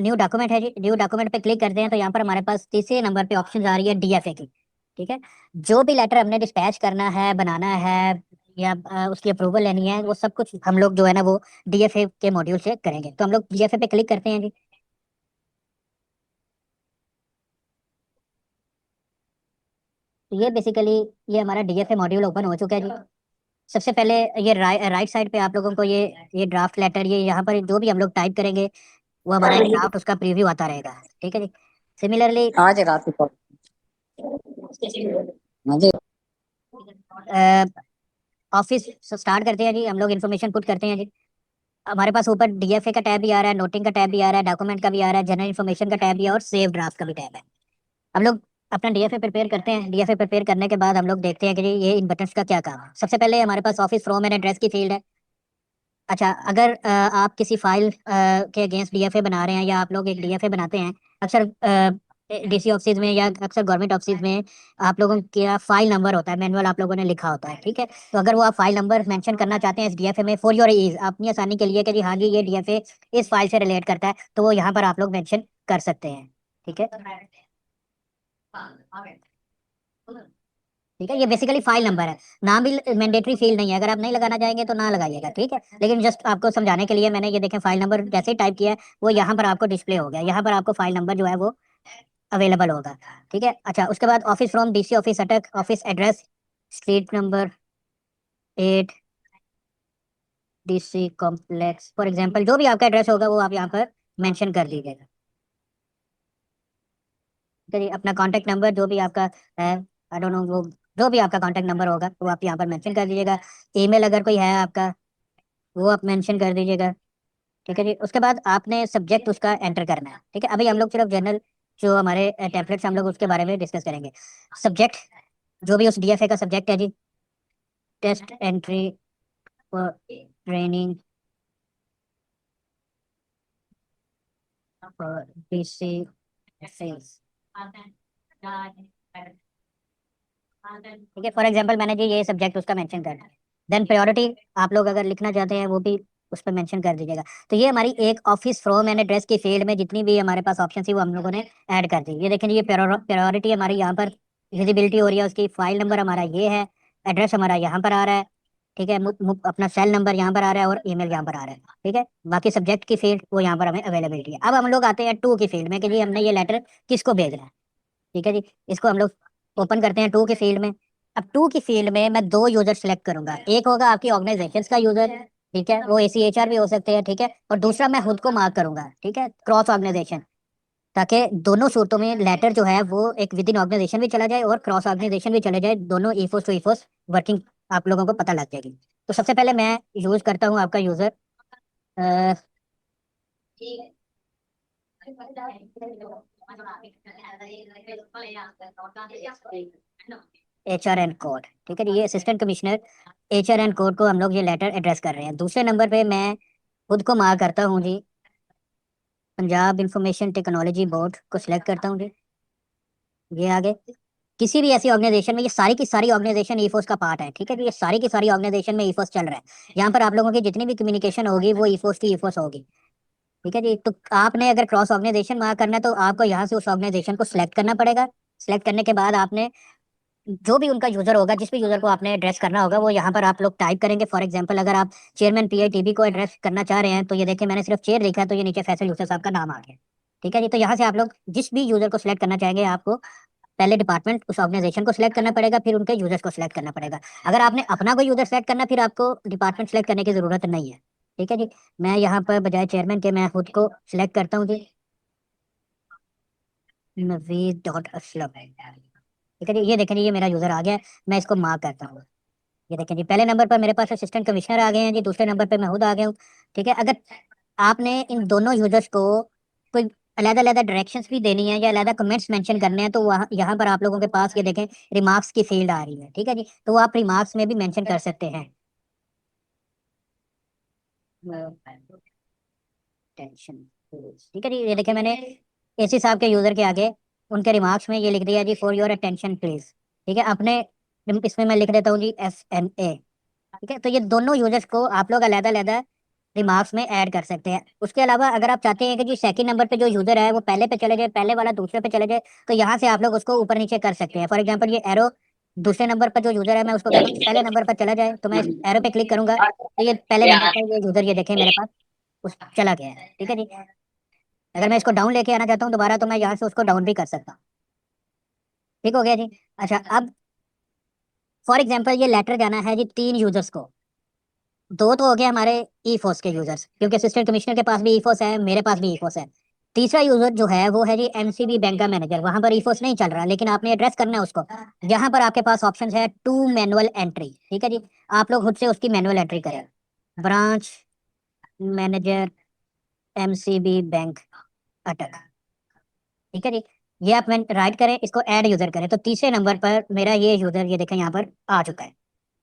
New document है जी, new document पे click करते हैं तो यहाँ पर हमारे पास तीसरे नंबर पे ऑप्शन आ रही है डीएफए की। ठीक है, जो भी लेटर हमने डिस्पैच करना है, बनाना है, या उसकी अप्रूवल लेनी है, वो सब कुछ हम लोग जो है ना वो डीएफए के मॉड्यूल से करेंगे। तो हम लोग डीएफए पे क्लिक करते हैं जी। तो ये बेसिकली ये हमारा डीएफए मॉड्यूल ओपन हो चुका है जी। सबसे पहले ये राइट साइड पे आप लोगों को ये ड्राफ्ट लेटर, ये यहाँ पर जो भी हम लोग टाइप करेंगे वो हमारा एक ड्राफ्ट उसका प्रीव्यू आता रहेगा। ठीक है जी। सिमिलरली आज रात को हाँ जी। ऑफिस स्टार्ट करते हैं जी, हम लोग इन्फॉर्मेशन पुट करते हैं जी। हमारे पास ऊपर डीएफए का टैब भी आ रहा है, नोटिंग का टैब भी आ रहा है, डॉक्यूमेंट का भी आ रहा है, जनरल इन्फॉर्मेशन का टैब भी है, और सेव ड्राफ्ट का भी टैब है। हम लोग अपना डीएफए प्रिपेयर करते हैं। डीएफए प्रिपेयर करने के बाद हम लोग देखते हैं कि जी ये इन बटन्स का क्या काम है। सबसे पहले हमारे पास ऑफिस फ्रॉम एंड एड्रेस की फील्ड है। अच्छा, अगर आप किसी फाइल के अगेंस्ट डीएफए बना रहे हैं, या आप लोग एक डीएफए बनाते हैं, अक्सर डीसी ऑफिस में या अक्सर गवर्नमेंट ऑफिस में आप लोगों का फाइल नंबर होता है, मैनुअल आप लोगों ने लिखा होता है। ठीक है, तो अगर वो आप फाइल नंबर मेंशन करना चाहते हैं इस डीएफए में फॉर योर ईज, अपनी आसानी के लिए कि जी हाँ जी ये डीएफए इस फाइल से रिलेट करता है, तो वो यहाँ पर आप लोग मेंशन कर सकते हैं। ठीक है, ठीक है, ये बेसिकली फाइल नंबर है। नाम भी मैंडेटरी फील्ड नहीं है, अगर आप नहीं लगाना चाहेंगे तो ना लगाइएगा। ठीक है, लेकिन जस्ट आपको समझाने के लिए मैंने ये देखें फाइल नंबर जैसे ही टाइप किया है वो यहाँ पर आपको डिस्प्ले हो गया, यहाँ पर आपको फाइल नंबर जो है वो अवेलेबल होगा। ठीक है, अच्छा, उसके बाद ऑफिस फ्रॉम डीसी ऑफिस अटक, office address street number 8 DC complex, for example जो भी आपका एड्रेस होगा वो आप यहाँ पर मेंशन कर दीजिएगा। ठीक है जी, अपना कॉन्टैक्ट नंबर जो भी आपका है, आई डोंट नो, वो जो भी आपका कॉन्टैक्ट नंबर होगा वो आप यहाँ पर मेंशन कर दीजिएगा। ईमेल अगर कोई है आपका वो आप मेंशन कर दीजिएगा। ठीक है जी, उसके बाद आपने सब्जेक्ट उसका एंटर करना है। ठीक है, अभी हम लोग सिर्फ जनरल जो हमारे टेम्पलेट्स हम लोग उसके बारे में डिस्कस करेंगे। सब्जेक्ट जो भी उस डीएफए का सब्जेक्ट है जी, test entry for training for DC sales. ठीक है, फॉर एग्जांपल मैंने जी ये सब्जेक्ट उसका मेंशन करना है। देन प्रायोरिटी आप लोग अगर लिखना चाहते हैं वो भी उस पर मेंशन कर दीजिएगा। तो ये हमारी एक ऑफिस फ्रॉम एंड एड्रेस की फील्ड में जितनी भी हमारे पास ऑप्शन थी वो हम लोगों ने ऐड कर दी। ये देखें जी, ये प्रायोरिटी हमारी यहाँ पर विजिबिलिटी हो रही है उसकी। फाइल नंबर हमारा ये है, एड्रेस हमारा यहाँ पर आ रहा है। ठीक है, अपना सेल नंबर यहाँ पर आ रहा है और ईमेल यहाँ पर आ रहा है। ठीक है, बाकी सब्जेक्ट की फील्ड वो यहाँ पर हमें अवेलेबिलिटी है। अब हम लोग आते हैं टू की फील्ड में कि जी हमने ये लेटर किसको भेजना है। ठीक है जी, इसको हम लोग ओपन करते हैं टू की फील्ड में। अब टू की फील्ड में मैं दो यूजर सेलेक्ट करूंगा, एक होगा आपकी ऑर्गेनाइजेशन का यूजर, ठीक है, वो एसीएचआर भी हो सकते हैं। ठीक है, और दूसरा मैं खुद को मार्क करूंगा। ठीक है, क्रॉस ऑर्गेनाइजेशन, ताकि दोनों सूरतों में लेटर जो है वो एक विद इन ऑर्गेनाइजेशन भी चला जाए और क्रॉस ऑर्गेनाइजेशन भी चले जाए, दोनों ईफोस टू ईफोस वर्किंग आप लोगों को पता लग जाएगी। तो सबसे पहले मैं यूज करता हूँ आपका यूजर एचआर एंड कोड। ठीक है जी, ये assistant commissioner HR and code को हम लोग ये लेटर एड्रेस कर रहे हैं। दूसरे नंबर पे मैं खुद को मार्क करता हूँ जी, पंजाब इंफॉर्मेशन टेक्नोलॉजी बोर्ड को सिलेक्ट करता हूँ जी। ये आगे किसी भी ऐसी ऑर्गेनाइजेशन में, ये सारी की सारी ऑर्गेनाइजेशन ईफोस का पार्ट है। ठीक है जी, ये सारी की सारी ऑर्गेनाइजेशन में ईफोस चल रहा है। यहाँ पर आप लोगों की जितनी भी कम्युनिकेशन होगी वो ईफोस की ईफोस होगी। ठीक है जी, तो आपने अगर क्रॉस ऑर्गेनाइजेशन मार्क करना है तो आपको यहाँ से उस ऑर्गेनाइजेशन को सिलेक्ट करना पड़ेगा। सिलेक्ट करने के बाद आपने जो भी उनका यूजर होगा, जिस भी यूजर को आपने एड्रेस करना होगा वो यहाँ पर आप लोग टाइप करेंगे। फॉर एग्जांपल अगर आप चेयरमैन पीआईटीबी को एड्रेस करना चाह रहे हैं तो ये देखिए मैंने सिर्फ चेयर लिखा है तो ये नीचे फैसल यूसुफ साहब का नाम आ गया। ठीक है जी, तो यहाँ से आप लोग जिस भी यूजर को सिलेक्ट करना चाहेंगे आपको पहले डिपार्टमेंट उस ऑर्गेनाइजेशन को सिलेक्ट करना पड़ेगा, फिर उनके यूजर्स को सिलेक्ट करना पड़ेगा। अगर आपने अपना कोई यूजर सेलेक्ट करना फिर आपको डिपार्टमेंट सेलेक्ट करने की जरूरत नहीं है। ठीक है जी, मैं यहाँ पर बजाय चेयरमैन के मैं खुद को सिलेक्ट करता हूँ जी, नवीद डॉट असलम। ठीक है जी, ये देखें जी ये मेरा यूजर आ गया है। मैं इसको मार्क करता हूँ। ये देखें जी पहले नंबर पर मेरे पास असिस्टेंट कमिश्नर आ गए हैं जी, दूसरे नंबर पर मैं खुद आ गया हूँ। ठीक है, अगर आपने इन दोनों यूजर्स को कोई अलग अलग डायरेक्शंस भी देनी है या अलग कमेंट्स मेंशन करने हैं तो वहाँ यहाँ पर आप लोगों के पास ये देखें रिमार्क्स की फील्ड आ रही है। ठीक है जी, तो वो आप रिमार्क्स में भी मेंशन कर सकते हैं। टेंशन, ठीक है जी, ये देखें मैंने एसी साहब के यूजर के आगे उनके रिमार्क्स में ये लिख दिया जी फॉर योर अटेंशन प्लीज। ठीक है, अपने इसमें मैं लिख देता हूँ जी FNA। ठीक है, तो ये दोनों यूजर्स को आप लोग अलग अलग रिमार्क्स में ऐड कर सकते हैं। उसके अलावा अगर आप चाहते हैं कि जो सेकंड नंबर पे जो यूजर है वो पहले पे चले जाए, पहले वाला दूसरे पे चले जाए, तो यहाँ से आप लोग उसको ऊपर नीचे कर सकते हैं। फॉर एग्जांपल ये एरो दूसरे नंबर पर जो यूजर है मैं उसको कहता हूँ पहले नंबर पर चला जाए, तो मैं इस एरो पे क्लिक करूंगा तो ये पहले नंबर पर ये यूजर ये देखें मेरे पास उस चला गया है। ठीक है जी। अगर मैं इसको डाउन लेके आना चाहता हूँ दोबारा तो मैं यहाँ से उसको डाउन भी कर सकता हूँ। ठीक हो गया जी। अच्छा अब फॉर एग्जाम्पल ये लेटर जाना है जी 3 यूजर्स को। दो तो हो गए हमारे ईफोस के यूजर्स, क्योंकि असिस्टेंट कमिश्नर के पास भी ईफोस है, मेरे पास भी ईफोस है। तीसरा यूजर जो है वो है जी एमसीबी बैंक का मैनेजर, वहां पर ईफोस नहीं चल रहा, लेकिन आपने एड्रेस करना है उसको। जहां पर आपके पास ऑप्शन है टू मैनुअल एंट्री। ठीक है जी। आप लोग खुद से उसकी मैनुअल एंट्री करें। ब्रांच मैनेजर एमसीबी बैंक अटक। ठीक है जी। ये आप राइट करें, इसको ऐड यूजर करें, तो तीसरे नंबर पर मेरा ये यूजर ये देखें यहाँ पर आ चुका है।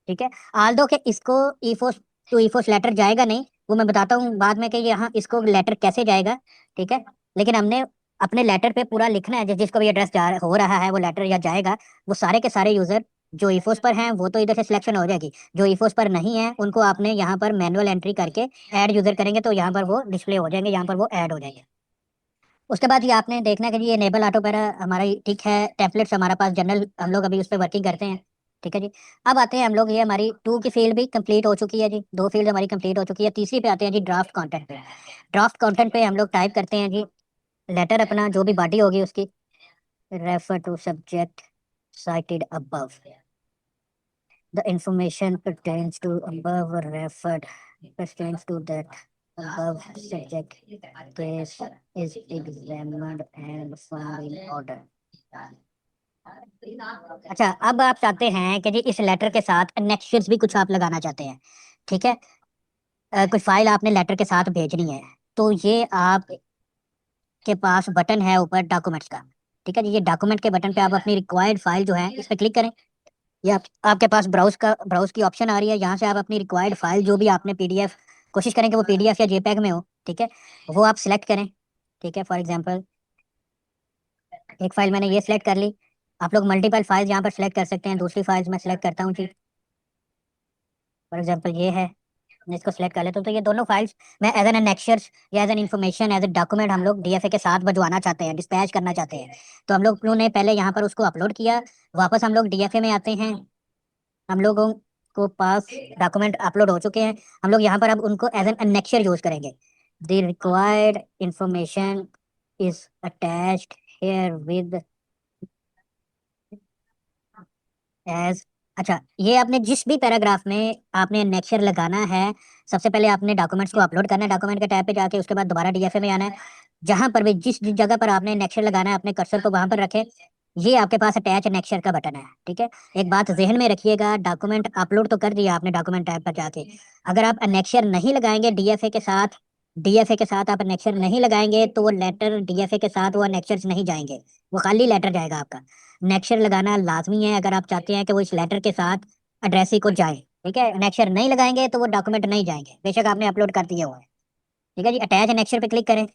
ठीक है। आल्दो के इसको ईफोस टू ईफोस लेटर जाएगा नहीं, वो मैं बताता हूँ बाद में कि यहाँ इसको लेटर कैसे जाएगा। ठीक है। लेकिन हमने अपने लेटर पे पूरा लिखना है, जिसको भी एड्रेस जा हो रहा है वो लेटर या जाएगा, वो सारे के सारे यूजर जो ईफोस पर हैं वो तो इधर से सिलेक्शन हो जाएगी, जो ईफोस पर नहीं है उनको आपने यहाँ पर मैनुअल एंट्री करके ऐड यूजर करेंगे तो यहाँ पर वो डिस्प्ले हो जाएंगे, यहाँ पर वो ऐड हो जाएंगे। उसके बाद ये आपने देखना है कि ये इनेबल ऑटो पैरा हमारा ठीक है, टेम्पलेट्स हमारे पास जनरल हम लोग अभी उस पर वर्किंग करते हैं। ठीक है जी। अब आते हैं हम लोग, ये हमारी टू की फील्ड भी कंप्लीट हो चुकी है जी, दो फील्ड हमारी कंप्लीट हो चुकी है। तीसरी पे आते हैं जी ड्राफ्ट कंटेंट पे। ड्राफ्ट कंटेंट पे हम लोग टाइप करते हैं जी लेटर अपना जो भी बॉडी होगी उसकी, refer to subject cited above, the information pertains to above referred pertains to that above subject case is examined and found in order। अच्छा अब आप चाहते हैं कि जी इस लेटर के साथ नेक्स्ट्स भी कुछ आप लगाना चाहते हैं। ठीक है। कोई फाइल आपने लेटर के साथ भेजनी है, तो ये आपके पास बटन है ऊपर डॉक्यूमेंट्स का। ठीक है जी। ये डॉक्यूमेंट के बटन पे आप अपनी रिक्वायर्ड फाइल जो है इस पर क्लिक करें। ये आपके पास ब्राउज की ऑप्शन आ रही है, यहाँ से आप अपनी रिक्वायर्ड फाइल जो भी आपने पीडीएफ, कोशिश करें कि वो पीडीएफ या जेपीईजी में हो। ठीक है। वो आप सिलेक्ट करें। ठीक है। फॉर एग्जांपल एक फाइल मैंने ये सिलेक्ट कर ली। आप लोग मल्टीपल फाइल्स यहाँ पर सिलेक्ट कर सकते हैं। दूसरी फाइल्स मैं सिलेक्ट करता हूँ जी। फॉर एग्जांपल ये है, मैं इसको सिलेक्ट कर लेता हूँ। तो ये दोनों फाइल्स मैं एज एन एनेक्सर्स या as an information as a document हम लोग डीएफए के साथ भिजवाना चाहते हैं, डिस्पैच करना चाहते हैं। तो हम लोग ने पहले यहाँ पर उसको अपलोड किया, वापस हम लोग डीएफए में आते हैं। हम लोगों को पास डॉक्यूमेंट अपलोड हो चुके हैं। हम लोग यहाँ पर अब उनको एज एन अनेक्शर यूज करेंगे। The required information is attached herewith as. अच्छा ये आपने जिस भी पैराग्राफ में आपने नेक्चर लगाना है, सबसे पहले आपने डॉक्यूमेंट्स को अपलोड करना है, डॉक्यूमेंट के टैब पे जाके उसके बाद दोबारा डीएफए में आना है। जहां पर भी जिस जगह पर आपने नेक्चर लगाना है अपने कर्सर को वहां पर रखें। ये आपके पास अटैच नेक्चर का बटन है। ठीक है। एक बात जहन में रखिएगा, डॉक्यूमेंट अपलोड तो कर दिया आपने डॉक्यूमेंट टैब पर जाके, अगर आप नेक्चर नहीं लगाएंगे डीएफए के साथ आप नेक्चर नहीं लगाएंगे तो वो लेटर डीएफए के साथ वो नेक्चर्स नहीं जाएंगे, वो खाली लेटर जाएगा आपका। नेक्चर लगाना लाजमी है अगर आप चाहते हैं कि वो इस लेटर के साथ एड्रेस को जाए। ठीक है। नेक्चर नहीं लगाएंगे तो वो डॉक्यूमेंट नहीं जाएंगे, बेशक आपने अपलोड कर दिए हुए हैं। ठीक है जी। अटैच नेक्चर पे क्लिक करें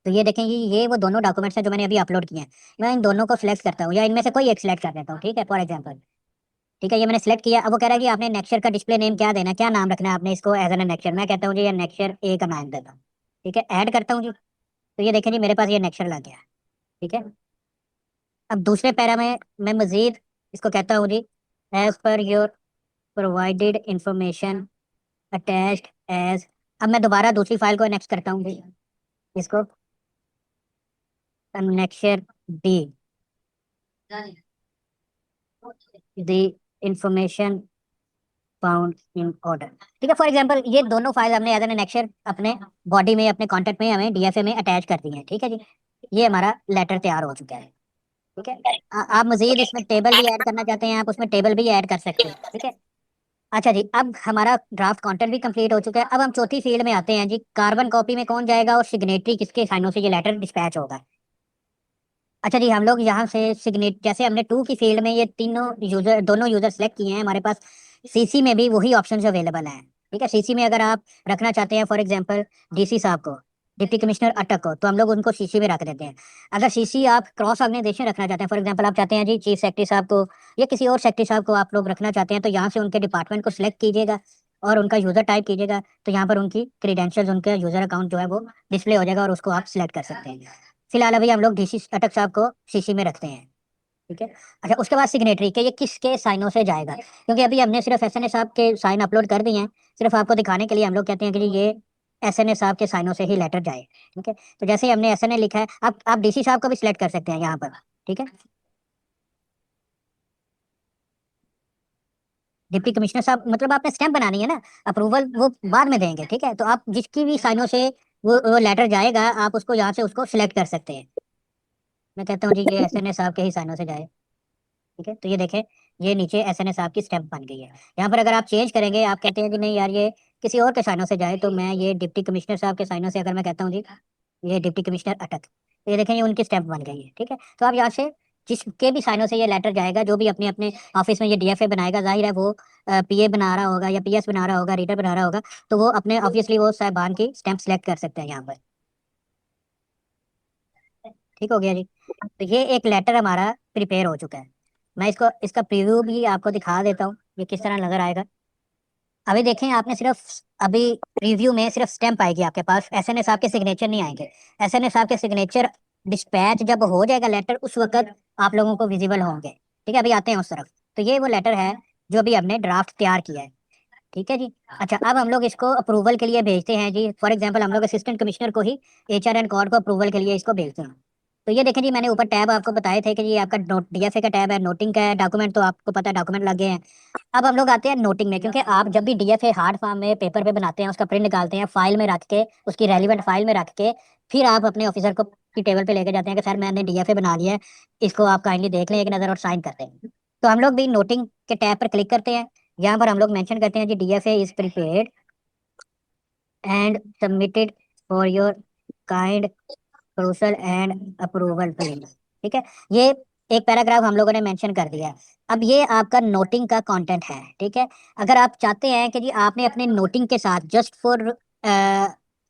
तो ये देखें ये वो दोनों डॉक्यूमेंट्स हैं जो मैंने अभी अपलोड किए हैं। मैं इन दोनों को सिलेक्ट करता हूँ या इनमें से कोई एक सिलेक्ट कर देता हूँ। ठीक है। फॉर एग्जाम्पल ठीक है, ये मैंने सिलेक्ट किया। अब वो कह रहा है कि आपने नेक्चर का डिस्प्ले नेम क्या देना है, क्या नाम रखना है आपने इसको एज एन नेक्चर। मैं कहता हूँ जी ये नेक्चर ए का नाम देता हूँ। ठीक है। ऐड करता हूँ जी, तो ये देखें जी मेरे पास ये नेक्चर लग गया। ठीक है। अब दूसरे पैरा में मैं मजीद इसको कहता हूँ जी as per your provided information attached as. अब मैं दोबारा दूसरी फाइल को नेक्स्ट करता हूँ जी, इसको नेक्चर be the information found in order. ठीक है। फॉर एग्जांपल ये दोनों फाइल हमने एज एन नेक्चर अपने बॉडी में अपने कॉन्टेंट में हमें डीएफए में अटैच कर दी है। ठीक है जी। ये हमारा लेटर तैयार हो चुका है। ठीक है। आप मजीद इसमें टेबल भी ऐड करना चाहते हैं, आप उसमें टेबल भी ऐड कर सकते हैं। ठीक है। अच्छा जी अब हमारा ड्राफ्ट कंटेंट भी कंप्लीट हो चुका है। अब हम चौथी फील्ड में आते हैं जी, कार्बन कॉपी में कौन जाएगा और सिग्नेटरी किसके साइनों से ये लेटर डिस्पैच होगा। अच्छा जी हम लोग यहाँ से सिग्नेट, जैसे हमने टू की फील्ड में ये दोनों यूजर सेलेक्ट किए हैं, हमारे पास सीसी में भी वही ऑप्शन अवेलेबल हैं। ठीक है। सीसी में अगर आप रखना चाहते हैं फॉर एग्जांपल डीसी साहब को, डिप्टी कमिश्नर अटक को, तो हम लोग उनको सीसी में रख देते हैं। अगर सीसी आप क्रॉस ऑर्गेनाइजेशन रखना चाहते हैं, फॉर एग्जांपल आप चाहते हैं जी चीफ सेक्रेटरी साहब को या किसी और सेक्रेटरी साहब को आप लोग रखना चाहते हैं, तो यहाँ से उनके डिपार्टमेंट को सिलेक्ट कीजिएगा। और उनका यूज़र टाइप कीजिएगा तो यहाँ पर उनकी क्रीडेंशियल्स, उनका यूज़र अकाउंट जो है वो डिस्प्ले हो जाएगा और उसको आप सिलेक्ट कर सकते हैं। फिलहाल अभी हम लोग डीसी अटक साहब को सीसी में रखते हैं, ठीक है। अच्छा, उसके बाद सिग्नेटरी के ये किसके साइनों से जाएगा, क्योंकि अभी हमने सिर्फ एसएनए साहब के साइन अपलोड कर दिए हैं, सिर्फ आपको दिखाने के लिए हम लोग कहते हैं कि जी ये एसएनए साहब के साइनों से ही लेटर जाए, ठीक है। तो जैसे ही हमने एसएनए लिखा है, आप डीसी साहब को भी सिलेक्ट कर सकते हैं यहाँ पर, ठीक है। डिप्टी कमिश्नर साहब मतलब आपने स्टैंप बनानी है ना, अप्रूवल वो बाद में देंगे, ठीक है। तो आप जिसकी भी साइनों से वो लेटर जाएगा, आप उसको यहाँ से उसको सिलेक्ट कर सकते हैं। मैं कहता हूँ जी ये एसएनए साहब के ही साइनों से जाए, ठीक है। तो ये देखें, ये नीचे एसएनए साहब की स्टैंप बन गई है। यहाँ पर अगर आप चेंज करेंगे, आप कहते हैं कि नहीं यार ये किसी और के साइनों से जाए, तो मैं ये डिप्टी कमिश्नर साहब के साइनों से अगर मैं कहता हूँ जी ये डिप्टी कमिश्नर अटक, तो ये देखें ये उनकी स्टैंप बन गई है, ठीक है। तो आप यहाँ से जिसके भी साइनों से ये लेटर जाएगा, जो भी अपने अपने ऑफिस में ये डीएफए बनाएगा, जाहिर है वो पीए बना रहा होगा या पीएस बना रहा होगा, रीडर बना रहा होगा, तो वो अपने ऑब्वियसली वो साहिबान की स्टैंप सेलेक्ट कर सकते हैं यहाँ पर। ठीक हो गया जी। तो ये एक लेटर हमारा प्रिपेयर हो चुका है। मैं इसको इसका प्रीव्यू भी आपको दिखा देता हूँ, ये किस तरह नजर आएगा। अभी देखें, आपने सिर्फ अभी रिव्यू में सिर्फ स्टैंप आएगी आपके पास, एसएनए साहब के सिग्नेचर नहीं आएंगे। एसएनए साहब के सिग्नेचर डिस्पैच जब हो जाएगा लेटर, उस वक्त आप लोगों को विजिबल होंगे, ठीक है। अभी आते हैं उस तरफ। तो ये वो लेटर है जो अभी हमने ड्राफ्ट तैयार किया है, ठीक है जी। अच्छा, अब हम लोग इसको अप्रूवल के लिए भेजते हैं जी। फॉर एग्जांपल हम लोग असिस्टेंट कमिश्नर को ही एचआर एंड कोड को अप्रूवल के लिए इसको भेजते हैं। तो ये देखें जी, मैंने ऊपर टैब आपको बताए थे कि ये आपका नोट डीएफए का टैब है, नोटिंग का है, डॉक्यूमेंट तो आपको पता है डॉक्यूमेंट लगे हैं। अब हम लोग आते हैं नोटिंग में, क्योंकि आप जब भी डीएफए हार्ड फॉर्म में पेपर पे बनाते हैं, उसका प्रिंट निकालते हैं, फाइल में रख के, उसकी रेलिवेंट फाइल में रख के, फिर आप अपने ऑफिसर को की टेबल पे लेके जाते हैं कि सर मैंने डीएफए बना लिया है, इसको आप काइंडली देख लें एक नज़र और साइन कर दें। तो हम लोग भी नोटिंग के टैब पर क्लिक करते हैं। यहाँ पर हम लोग मेंशन करते हैं जी DFA is prepared and submitted for your kind crucial and approval print, ठीक है। ये एक पैराग्राफ हम लोगों ने मेंशन कर दिया है। अब ये आपका नोटिंग का कंटेंट है, ठीक है। अगर आप चाहते हैं कि जी आपने अपने नोटिंग के साथ जस्ट फॉर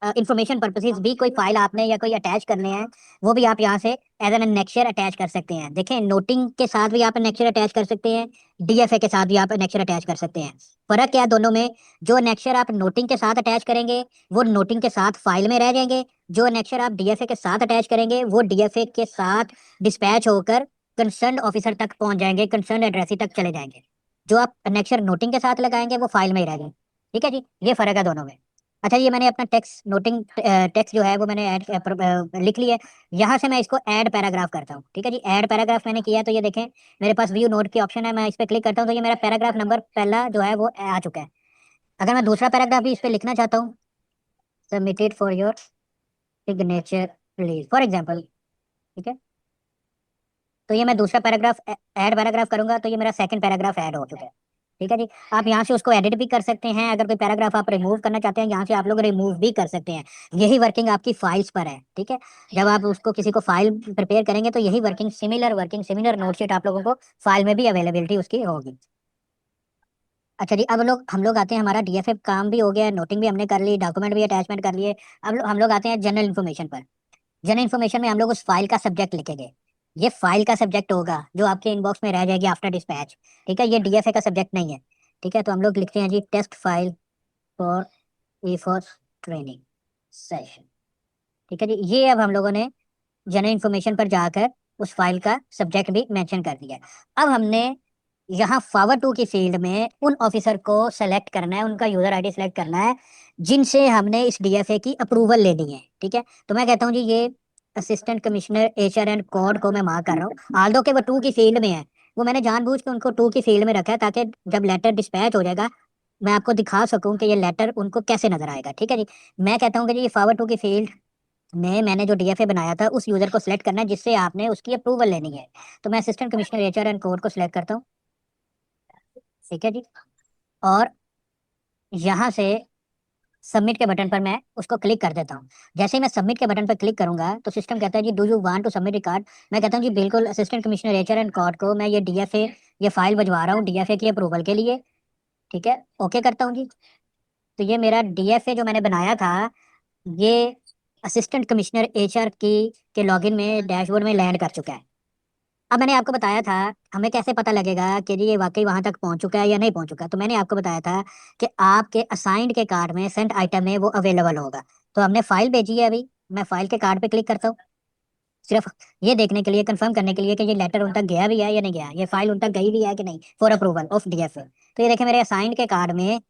इंफॉर्मेशन पर्पसेस भी कोई फाइल आपने या कोई अटैच करने हैं, वो भी आप यहाँ से एज एन एनेक्चर अटैच कर सकते हैं। देखें, नोटिंग के साथ भी आप एनेक्चर अटैच कर सकते हैं, डीएफए के साथ भी आप एनेक्चर अटैच कर सकते हैं। फर्क क्या है दोनों में? जो एनेक्चर आप नोटिंग के साथ अटैच करेंगे वो नोटिंग के साथ फाइल में रह जाएंगे, जो अनेक्चर आप डीएफए के साथ अटैच करेंगे वो डीएफए के साथ डिस्पैच होकर कंसर्न ऑफिसर तक पहुंच जाएंगे, कंसर्न एड्रेसी तक चले जाएंगे। जो आप अनेक्चर नोटिंग के साथ लगाएंगे वो फाइल में ही रहेंगे, ठीक है जी। ये फर्क है दोनों में। अच्छा, ये मैंने अपना टेक्स्ट नोटिंग टेक्स्ट जो है वो मैंने लिख लिया है। यहाँ से मैं इसको ऐड पैराग्राफ करता हूँ, ठीक है जी। ऐड पैराग्राफ मैंने किया है, तो ये देखें मेरे पास व्यू नोट की ऑप्शन है, मैं इस पर क्लिक करता हूँ तो ये मेरा पैराग्राफ नंबर पहला जो है वो आ चुका है। अगर मैं दूसरा पैराग्राफ भी इस पर लिखना चाहता हूँ, submitted for your signature please for example, ठीक है। तो ये मैं दूसरा पैराग्राफ ऐड पैराग्राफ करूंगा तो ये मेरा सेकंड पैराग्राफ ऐड हो चुका है, ठीक है जी। आप यहाँ से उसको एडिट भी कर सकते हैं, अगर कोई पैराग्राफ आप रिमूव करना चाहते हैं यहाँ से आप लोग रिमूव भी कर सकते हैं। यही वर्किंग आपकी फाइल्स पर है, ठीक है। जब आप उसको किसी को फाइल प्रिपेयर करेंगे तो यही वर्किंग सिमिलर नोटशीट आप लोगों को फाइल में भी अवेलेबिलिटी उसकी होगी। अच्छा जी, अब लोग हम लोग आते हैं, हमारा डीएफए काम भी हो गया, नोटिंग भी हमने कर ली, डॉक्यूमेंट भी अटैचमेंट कर लिए। अब हम लोग आते हैं जनरल इन्फॉर्मेशन पर। जनरल इन्फॉर्मेशन में हम लोग उस फाइल का सब्जेक्ट लिखेंगे। ये फाइल का सब्जेक्ट होगा जो आपके इनबॉक्स में रह जाएगी आफ्टर डिस्पैच, ठीक है। ये डीएफए का सब्जेक्ट नहीं है, ठीक है। तो हम लोग लिखते हैं जी test file for E for training session, ठीक है जी। ये अब हम लोगों ने जनरल इन्फॉर्मेशन पर जाकर उस फाइल का सब्जेक्ट भी मेंशन कर दिया है। अब हमने यहाँ पावर टू की फील्ड में उन ऑफिसर को सेलेक्ट करना है, उनका यूजर आईडी सेलेक्ट करना है जिनसे हमने इस डीएफए की अप्रूवल लेनी है, ठीक है। तो मैं कहता हूँ जी ये assistant commissioner HR and code को मैं मार्क कर रहा हूँ, आल्दो के वो टू की फील्ड में है। वो मैंने जानबूझ के उनको टू की फील्ड में रखा है ताकि जब लेटर डिस्पैच हो जाएगा मैं आपको दिखा सकूं कि ये लेटर उनको कैसे नजर आएगा, ठीक है जी। मैं कहता हूँ कि जी ये पावर टू की फील्ड में मैंने जो डीएफए बनाया था उस यूजर को सिलेक्ट करना है जिससे आपने उसकी अप्रूवल लेनी है। तो मैं assistant commissioner HR and code को सिलेक्ट करता हूँ, ठीक है जी। और यहाँ से सबमिट के बटन पर मैं उसको क्लिक कर देता हूँ। जैसे ही मैं सबमिट के बटन पर क्लिक करूंगा तो सिस्टम कहता है जी do you want to submit record. मैं कहता हूँ जी बिल्कुल, assistant commissioner HR and code को मैं ये डीएफए ये फाइल भिजवा रहा हूँ डीएफए की अप्रूवल के लिए, ठीक है। ओके करता हूँ जी। तो ये मेरा डीएफए जो मैंने बनाया था ये असिस्टेंट कमिश्नर एचआर की के लॉगिन में डैशबोर्ड में लैंड कर चुका है। अब मैंने आपको बताया था, हमें कैसे पता लगेगा कि जी ये वाकई वहां तक पहुंच चुका है या नहीं पहुंच चुका। तो मैंने आपको बताया था कि आपके असाइंड के कार्ड में सेंट आइटम में वो अवेलेबल होगा। तो हमने फाइल भेजी है अभी, मैं फाइल के कार्ड पे क्लिक करता हूँ, सिर्फ ये देखने के लिए, कंफर्म करने के लिए कि ये लेटर उन तक गया भी है या नहीं गया, ये फाइल उन तक गई भी है कि नहीं, फॉर अप्रूवल ऑफ डीएफए। तो ये देखें मेरे असाइंड के कार्ड में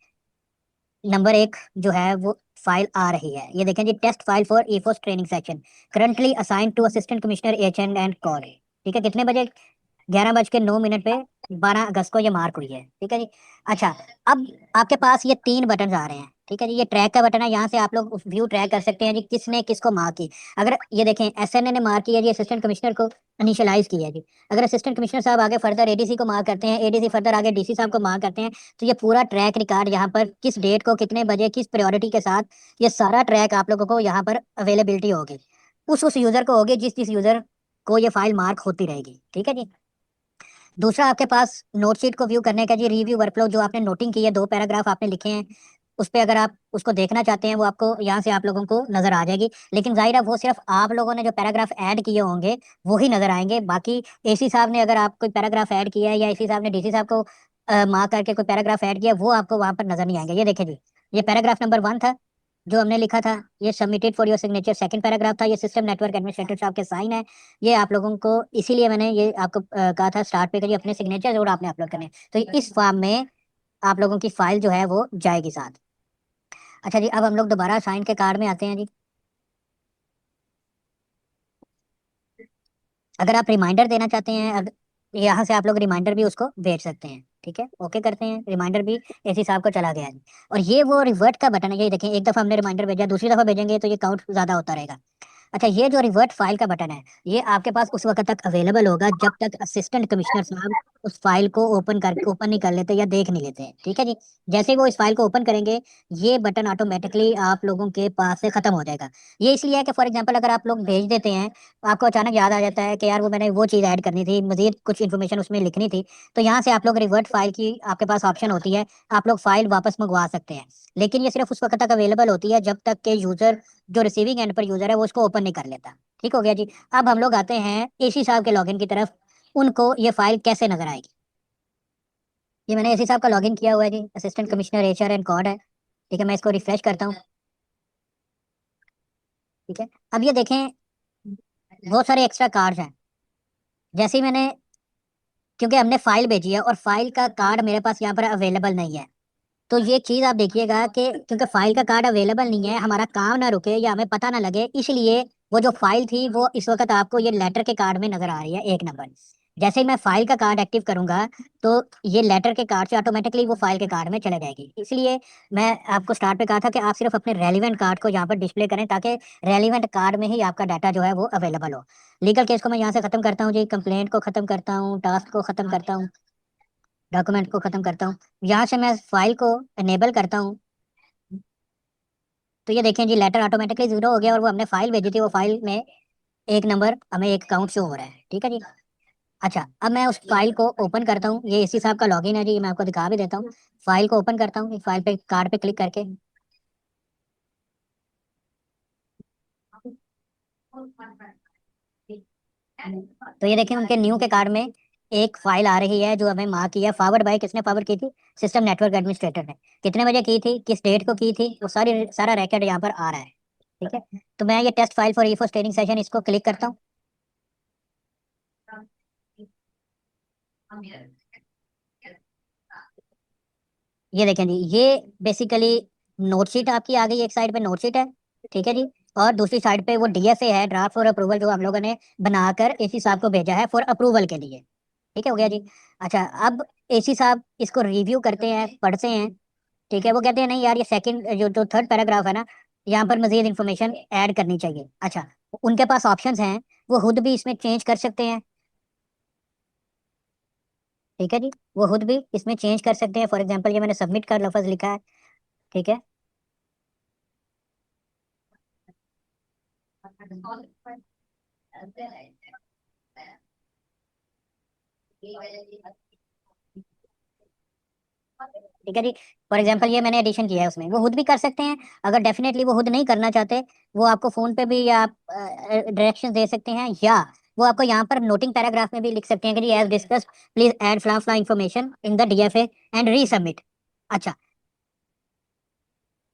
नंबर 1 जो है वो फाइल आ रही है, ये देखें जी, टेस्ट फाइल फॉर ईफोस training section currently assigned to assistant commissioner H and call. ठीक है, कितने बजे? 11:09 पे 12 अगस्त को ये मार्क हुई है। ठीक है जी। अच्छा, अब आपके पास ये 3 बटन आ रहे हैं। ठीक है जी, ये ट्रैक का बटन है, यहाँ से आप लोग व्यू ट्रैक कर सकते हैं जी किसने किसको मार्क की। अगर ये देखें एसएनए ने मार्क किया जी असिस्टेंट कमिश्नर को, इनिशियलाइज किया जी। अगर असिस्टेंट कमिश्नर साहब आगे फर्दर एडीसी को मार्क करते हैं, एडीसी फर्दर आगे डीसी साहब को मार्क करते हैं, तो ये पूरा ट्रैक रिकॉर्ड यहाँ पर किस डेट को कितने बजे किस प्रायोरिटी के साथ, ये सारा ट्रैक आप लोगों को यहाँ पर अवेलेबिलिटी होगी, उस यूजर को होगी जिस जिस यूजर को ये फाइल मार्क होती रहेगी। ठीक है जी। दूसरा आपके पास नोटशीट को व्यू करने का जी, रिव्यू वर्कफ्लो जो आपने नोटिंग की है, 2 पैराग्राफ आपने लिखे हैं, उस पे अगर आप उसको देखना चाहते हैं वो आपको यहाँ से आप लोगों को नजर आ जाएगी। लेकिन जाहिर है वो सिर्फ आप लोगों ने जो पैराग्राफ ऐड किए होंगे वो ही नजर आएंगे, बाकी एसी साहब ने अगर आप कोई पैराग्राफ ऐड किया है या एसी साहब ने डीसी साहब को मार्क करके कोई पैराग्राफ ऐड किया, वो आपको वहां पर नजर नहीं आएंगे। ये देखिए जी, ये पैराग्राफ नंबर 1 था जो हमने लिखा था, ये submitted for your signature. Second paragraph था, ये सिस्टम नेटवर्क एडमिनिस्ट्रेटर साहब के साइन है। ये आप लोगों को, इसीलिए मैंने ये आपको कहा था स्टार्ट पे करिए अपने सिग्नेचर जरूर आपने अपलोड करने हैं। तो इस फॉर्म में आप लोगों की फाइल जो है वो जाएगी साथ। अच्छा जी, अब हम लोग दोबारा साइन के कार्ड में आते हैं जी। अगर आप रिमाइंडर देना चाहते हैं, यहाँ से आप लोग रिमाइंडर भी उसको भेज सकते हैं। ठीक है, ओके करते हैं, रिमाइंडर भी एसी साहब को चला गया है। और ये वो रिवर्ट का बटन है, ये देखें, एक दफा हमने रिमाइंडर भेजा, दूसरी दफा भेजेंगे तो ये काउंट ज्यादा होता रहेगा। अच्छा, ये जो रिवर्ट फाइल का बटन है, ये आपके पास उस वक्त तक अवेलेबल होगा जब तक असिस्टेंट कमिश्नर साहब उस फाइल को ओपन नहीं कर लेते या देख नहीं लेते हैं। ठीक है जी। जैसे ही वो इस फाइल को ओपन करेंगे, ये बटन ऑटोमेटिकली आप लोगों के पास से खत्म हो जाएगा। ये इसलिए है कि फॉर एग्जांपल अगर आप लोग भेज देते हैं, आपको अचानक याद आ जाता है कि यार वो मैंने वो चीज़ ऐड करनी थी, मजीद कुछ इन्फॉर्मेशन उसमें लिखनी थी, तो यहाँ से आप लोग रिवर्ट फाइल की आपके पास ऑप्शन होती है, आप लोग फाइल वापस मंगवा सकते हैं। लेकिन ये सिर्फ उस वक्त तक अवेलेबल होती है जब तक के यूजर, जो रिसीविंग एंड पर यूजर है, वो उसको ओपन नहीं कर लेता। ठीक हो गया जी। अब हम लोग आते हैं एसी साहब के लॉगिन की तरफ, उनको ये फाइल कैसे नजर आएगी। ये मैंने एसी साहब का लॉगिन किया हुआ है जी, assistant commissioner HR and code है। ठीक है, मैं इसको रिफ्रेश करता हूँ। ठीक है, अब ये देखें बहुत सारे एक्स्ट्रा कार्ड्स हैं। जैसे ही मैंने, क्योंकि हमने फाइल भेजी है और फाइल का कार्ड मेरे पास यहाँ पर अवेलेबल नहीं है, तो ये चीज आप देखिएगा कि क्योंकि फाइल का कार्ड अवेलेबल नहीं है, हमारा काम ना रुके या हमें पता ना लगे, इसलिए वो जो फाइल थी वो इस वक्त आपको ये लेटर के कार्ड में नजर आ रही है 1 नंबर। जैसे ही मैं फाइल का कार्ड एक्टिव करूंगा, तो ये लेटर के कार्ड से ऑटोमेटिकली वो फाइल के कार्ड में चले जाएगी। इसलिए मैं आपको स्टार्ट पे कहा था कि आप सिर्फ अपने रेलिवेंट कार्ड को यहाँ पर डिस्प्ले करें, ताकि रेलिवेंट कार्ड में ही आपका डाटा जो है वो अवेलेबल हो। लीगल केस को मैं यहाँ से खत्म करता हूँ जी, कंप्लेंट को खत्म करता हूँ, टास्क को खत्म करता हूँ, डॉक्यूमेंट को खत्म करता हूँ। यहाँ से मैं फाइल को इनेबल करता हूँ। तो ये देखें जी, लेटर ऑटोमेटिकली 0 हो गया और वो हमने फाइल भेजी थी, वो फाइल में 1 नंबर हमें एक काउंट शो हो रहा है। ठीक है जी। अच्छा, अब मैं उस फाइल को ओपन करता हूँ, ये इसी साहब का लॉगिन है जी, मैं आपको दिखा भी देता हूँ। फाइल को ओपन करता हूँ, फाइल पे कार्ड पे क्लिक करके, तो ये देखें उनके न्यू के कार्ड में एक फाइल आ रही है जो हमें मार्क किया, फॉरवर्ड बाय, किसने फॉरवर्ड की थी, सिस्टम नेटवर्क एडमिनिस्ट्रेटर ने, कितने बजे की थी, किस डेट को की थी, वो सारा रिकॉर्ड यहाँ पर आ रहा है। ठीक है, तो मैं ये टेस्ट फाइल फॉर ईफोस ट्रेनिंग सेशन इसको क्लिक करता हूँ। ये देखें जी, ये बेसिकली नोटशीट आपकी आ गई, एक साइड पे नोटशीट है। ठीक है जी। और दूसरी साइड पे वो डीएफए है, ड्राफ्ट फॉर अप्रूवल, जो हम लोगों ने बनाकर एसी साहब को भेजा है फॉर अप्रूवल के लिए। ठीक है, हो गया जी। अच्छा, अब एसी साहब इसको रिव्यू करते हैं, पढ़ते हैं। ठीक है, वो कहते हैं नहीं यार, ये सेकंड जो 3rd पैराग्राफ है ना, यहाँ पर मजीद इन्फॉर्मेशन ऐड करनी चाहिए। अच्छा, उनके पास ऑप्शंस हैं, वो खुद भी इसमें चेंज कर सकते हैं। ठीक है जी, वो खुद भी इसमें चेंज कर सकते हैं। फॉर एग्जांपल ये मैंने सबमिट का लफ्ज लिखा है। ठीक है, ठीक है जी। फॉर एग्जांपल ये मैंने एडिशन किया है उसमें, वो खुद भी कर सकते हैं। अगर डेफिनेटली वो खुद नहीं करना चाहते, वो आपको फोन पे भी या आप डायरेक्शन दे सकते हैं, या वो आपको यहाँ पर नोटिंग पैराग्राफ में भी लिख सकते हैं कि जी एज डिस्कस प्लीज ऐड फ्ला फ्ला information in the DFA and resubmit. अच्छा,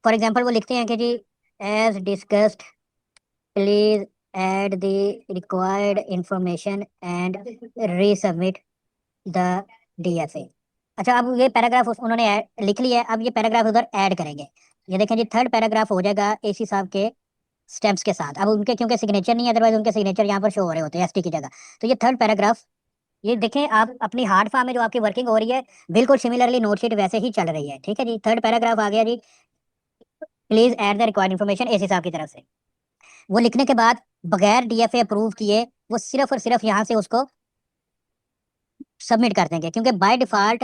फॉर एग्जाम्पल वो लिखते हैं कि जी as discussed please add the required information and resubmit the DFA. अच्छा, अब ये पैराग्राफ उन्होंने लिख लिया है, अब ये पैराग्राफ उधर ऐड करेंगे। ये देखें जी, थर्ड पैराग्राफ हो जाएगा एसी साहब के स्टेम्प्स के साथ। अब उनके क्योंकि सिग्नेचर नहीं है, अदरवाइज उनके सिग्नेचर यहाँ पर शो हो रहे होते हैं एसटी की जगह। तो ये थर्ड पैराग्राफ, ये देखें आप अपनी हार्ड फॉर्म में जो आपकी वर्किंग हो रही है, बिल्कुल सिमिलरली नोटशीट वैसे ही चल रही है। ठीक है जी, थर्ड पैराग्राफ आ गया जी, please add the required information AC साहब की तरफ से। वो लिखने के बाद बगैर डीएफए अप्रूव किए वो सिर्फ और सिर्फ यहाँ से उसको सबमिट कर देंगे, क्योंकि बाय डिफॉल्ट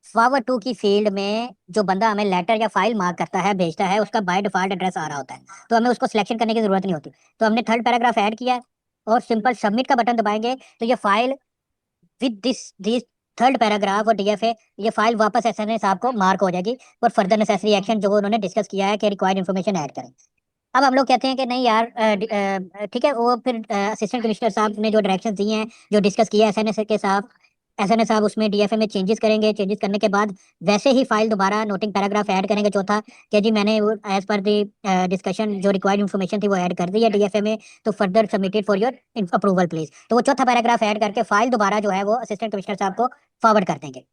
फॉरवर्ड टू की फील्ड में जो बंदा हमें लेटर या फाइल मार्क करता है, भेजता है, उसका बाय डिफॉल्ट एड्रेस आ रहा होता है, तो हमें उसको सिलेक्शन करने की जरूरत नहीं होती। तो हमने थर्ड पैराग्राफ ऐड किया है और सिंपल सबमिट का बटन दबाएंगे तो ये file with this third paragraph और डीएफए, ये फाइल वापस एसएनए साहब को मार्क हो जाएगी और फर्दर नेसेसरी एक्शन जो उन्होंने डिस्कस किया है कि रिक्वायर्ड इन्फॉर्मेशन ऐड करें। अब हम लोग कहते हैं कि नहीं यार, ठीक है, वो फिर असिस्टेंट कमिश्नर साहब ने जो डायरेक्शन दिए हैं, जो डिस्कस किया है एसएनएस के साथ, एसएनएस साहब उसमें डीएफए में चेंजेस करेंगे। चेंजेस करने के बाद वैसे ही फाइल दोबारा नोटिंग पैराग्राफ ऐड करेंगे चौथा, कि जी मैंने एज पर दी डिस्कशन जो रिक्वायर्ड इन्फॉर्मेशन थी वो ऐड कर दी है डीएफए में, तो further submitted for your approval please. तो वो चौथा पैराग्राफ ऐड करके फाइल दोबारा जो है वो असिस्टेंट कमिश्नर साहब को फॉरवर्ड कर देंगे।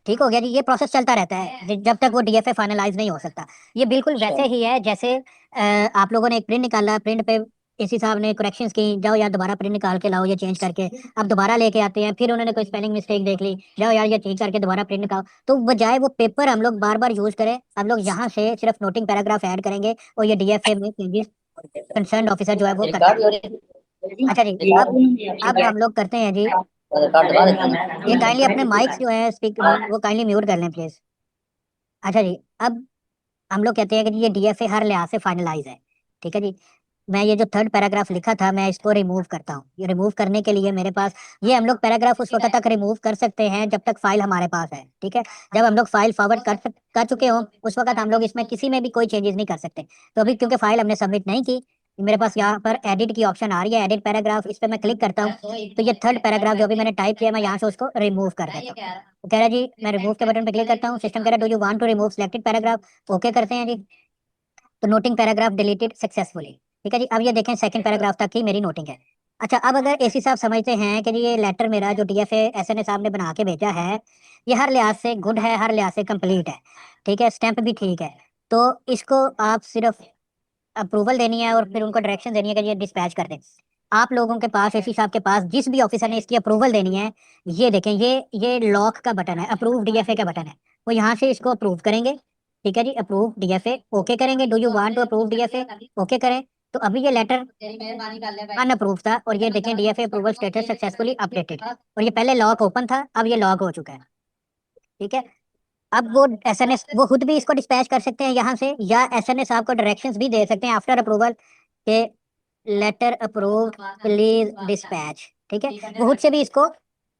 ठीक हो गया जी, ये प्रोसेस चलता रहता है जब तक वो डीएफए फाइनलाइज नहीं हो सकता। ये बिल्कुल वैसे ही है जैसे आप लोगों ने एक प्रिंट निकाला, प्रिंट पे एसी साहब ने करेक्शंस की, जाओ यार दोबारा प्रिंट निकाल के लाओ ये चेंज करके। अब दोबारा लेके आते हैं, फिर उन्होंने कोई स्पेलिंग मिस्टेक देख ली, जाओ यार ये चेंज करके दोबारा प्रिंट निकालो। तो बजाय वो पेपर हम लोग बार बार यूज करें, हम लोग यहाँ से सिर्फ नोटिंग पैराग्राफ ऐड करेंगे और ये डीएफए में चेंजेस कंसर्न ऑफिसर जो है वो करता है। अच्छा जी, अब हम लोग करते हैं जी, ये काइंडली अपने माइक्स जो है स्पीक वो काइंडली म्यूट कर लें प्लीज। अच्छा जी, अब हम लोग कहते हैं कि ये डीएफए हर लिहाज से फाइनलाइज है। ठीक है जी, मैं ये जो थर्ड पैराग्राफ लिखा था मैं इसको रिमूव करता हूँ। ये रिमूव करने के लिए मेरे पास, ये हम लोग पैराग्राफ उस वक्त तक रिमूव कर सकते हैं जब तक फाइल हमारे पास है। ठीक है, जब हम लोग फाइल फॉरवर्ड कर चुके हो उस वक्त हम लोग इसमें किसी में भी कोई चेंजेस नहीं कर सकते। तो अभी क्योंकि फाइल हमने सबमिट नहीं की, मेरे पास यहाँ पर एडिट की ऑप्शन आ रही है, एडिट पैराग्राफ, इस पर मैं क्लिक करता हूँ तो ये थर्ड पैराग्राफ जो भी मैंने टाइप किया मैं यहाँ से उसको रिमूव कर देता हूँ। वो कह रहा है जी, मैं रिमूव के बटन पे क्लिक करता हूँ, सिस्टम कह रहा है do you want to remove selected paragraph, okay करते हैं जी। तो नोटिंग पैराग्राफ डिलीटेड सक्सेसफुली। ठीक है जी, अब ये देखें सेकंड पैराग्राफ तक की मेरी नोटिंग है। अच्छा, अब अगर एसी साहब समझते हैं कि ये लेटर मेरा जो डीएफए एसएनए साहब ने बना के भेजा है ये हर लिहाज से गुड है, हर लिहाज से कंप्लीट है, ठीक है, स्टैंप भी ठीक है, तो इसको आप सिर्फ अप्रूवल देनी है और फिर उनको डायरेक्शन देनी है कि ये डिस्पैच कर दें। आप लोगों के पास, एसी साहब के पास, जिस भी ऑफिसर ने इसकी अप्रूवल देनी है, ये देखें, ये लॉक का बटन है, अप्रूव डीएफए का बटन है, वो यहाँ से इसको अप्रूव करेंगे। ठीक है जी, अप्रूव डीएफए ओके करेंगे, do you want to approve DFA, okay करें। तो अभी ये लेटर अनअप्रूव था और ये देखें DFA approval status successfully updated, और ये पहले लॉक ओपन था, अब ये लॉक हो चुका है। ठीक है, अब वो एसएनएस वो खुद भी इसको डिस्पैच कर सकते हैं यहाँ से, या एसएनएस आपको डायरेक्शंस भी दे सकते हैं आफ्टर अप्रूवल के लेटर अप्रूव्ड प्लीज डिस्पैच। ठीक है, वो खुद से भी इसको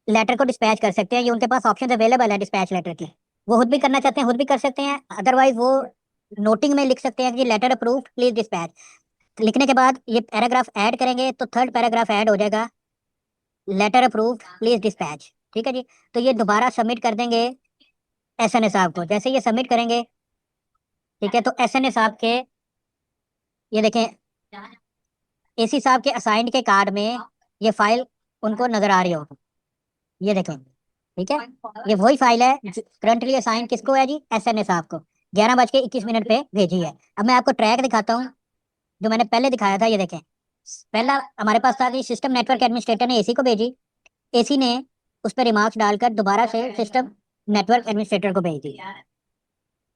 लेटर को डिस्पैच कर सकते हैं, ये उनके पास ऑप्शन अवेलेबल है डिस्पैच लेटर की। वो खुद भी करना चाहते हैं खुद भी कर सकते हैं, अदरवाइज वो नोटिंग में लिख सकते हैं कि लेटर अप्रूव्ड प्लीज डिस्पैच। लिखने के बाद ये पैराग्राफ ऐड करेंगे तो थर्ड पैराग्राफ ऐड हो जाएगा, लेटर अप्रूव्ड प्लीज डिस्पैच। ठीक है जी, तो ये दोबारा सबमिट कर देंगे एसएनए साहब को। जैसे ये सबमिट करेंगे, ठीक है, तो एसएनए साहब के, ये देखें, एसी साहब के असाइंड के कार्ड में ये फाइल उनको नजर आ रही हो, ये देखें। ठीक है, ये वही फाइल है करंटली असाइन किसको है जी, एसएनए साहब को, 11:21 पे भेजी है। अब मैं आपको ट्रैक दिखाता हूँ जो मैंने पहले दिखाया था। ये देखें, पहला हमारे पास था कि सिस्टम नेटवर्क एडमिनिस्ट्रेटर ने एसी को भेजी, एसी ने उस पर रिमार्क्स डालकर दोबारा से सिस्टम नेटवर्क एडमिनिस्ट्रेटर को भेज दी।